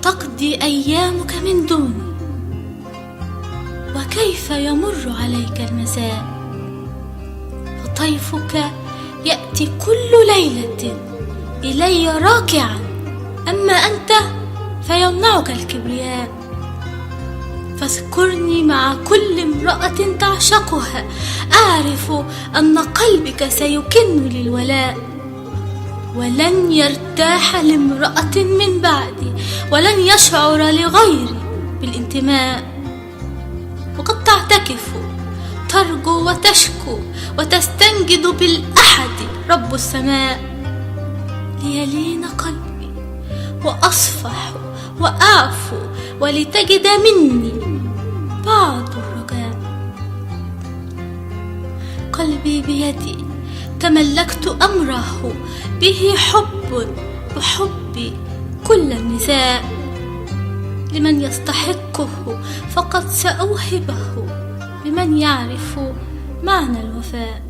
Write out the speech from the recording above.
تقضي أيامك من دوني، وكيف يمر عليك المساء؟ فطيفك يأتي كل ليلة إلي راكعا، أما أنت فيمنعك الكبرياء. فاذكرني مع كل امرأة تعشقها، أعرف أن قلبك سيكن للولاء، ولن يرتاح لامرأة من بعدي، ولن يشعر لغيري بالانتماء. وقد تعتكف ترجو وتشكو وتستنجد بالأحد رب السماء، ليلين قلبي وأصفح وأعفو، ولتجد مني بعض الرجاء. قلبي بيدي تملكت أمره، به حب وحبي كل النساء، لمن يستحقه فقد سأوهبه، لمن يعرف معنى الوفاء.